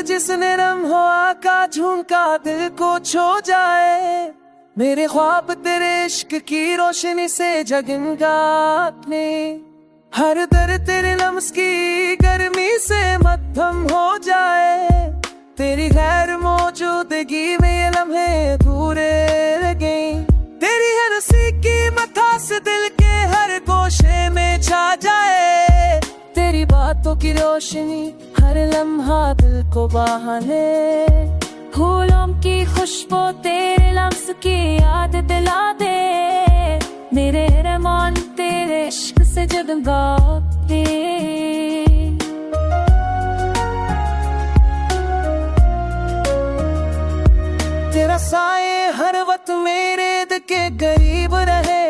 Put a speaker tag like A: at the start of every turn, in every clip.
A: जिसने नम हुआ का झुमका दिल को छो जाए। मेरे ख्वाब तेरे इश्क की रोशनी से जगमगाने, हर दर तेरे लम्स की गर्मी से मद्धम हो जाए। तेरी गैर मौजूदगी में ये लम्हे अधूरे लगे। तेरी हर हंसी की मथास दिल के हर गोशे में छा जाए। तेरी बातों की रोशनी हर लम्हा दिल को बहाने। फूलों की खुशबू तेरे लम्स की याद दिला दे। मेरे रहमान तेरे इश्क से जगमगाते। तेरा साए हर वक्त मेरे दिल के करीब रहे।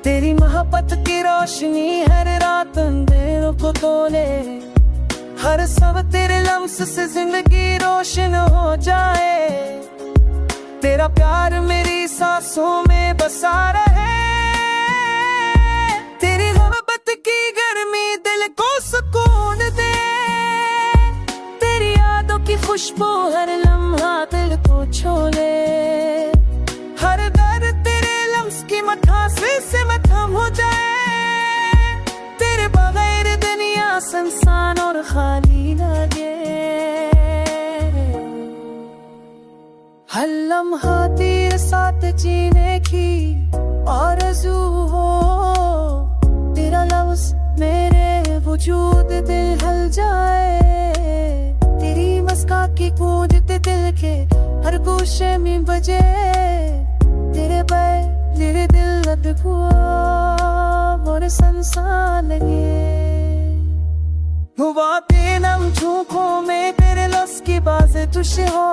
A: तेरी मोहब्बत की रोशनी हर रात अंधेरों को तोले। हर सब तेरे लम्स से जिंदगी रोशन हो जाए। तेरा प्यार मेरी सांसों में बसा रहे। तेरी मोहब्बत की गर्मी दिल को सुकून दे। तेरी यादों की खुशबू हर लम्हा दिल को छोले। हर दर तेरे लम्स की मठास से मथम हो जाए। तेरे बगैर दुनिया सुनसान और खाली लगे। हर लम्हा तेरे साथ जीने की आरज़ू हो। तेरा लफ्ज़ मेरे वजूद दिल हिल जाए। तेरी मुस्कान की गूंज दिल के हर गोशे में बजे। तेरे तेरे दिल हुआ और संसार लगे। हुआ बेनम झोंकों में तेरे लफ्ज़ की बाज़ें तुझे हो।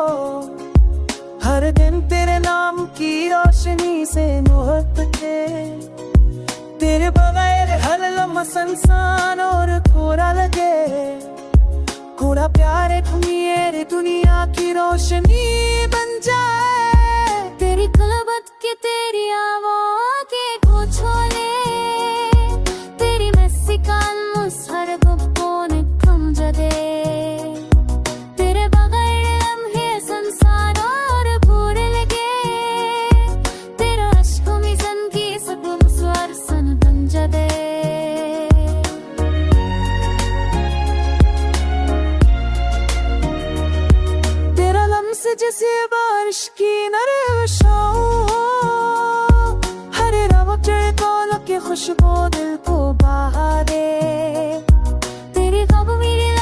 A: हर दिन तेरे नाम की रोशनी से मोहब्बत है। तेरे बगैर हर लम्हा संसान और कोरा लगे। कोरा प्यार एक मेरे दुनिया की रोशनी बन जाए। तेरी कलबत की तेरी आवाज़ें को छोले। तेरी मेक्सिकन मुस्हर गुफ्तगू ने थम दे। तेरे बगैर लम्हे संसार और बुरे लगे। तेरा अश्कों में जिंदगी सब मुस्वर सन बन दे। तेरा लम्स जैसे बारिश की नरम हर रवक चढ़कों की खुशबू दिल को बहा दे। तेरी ख्वाब मेरे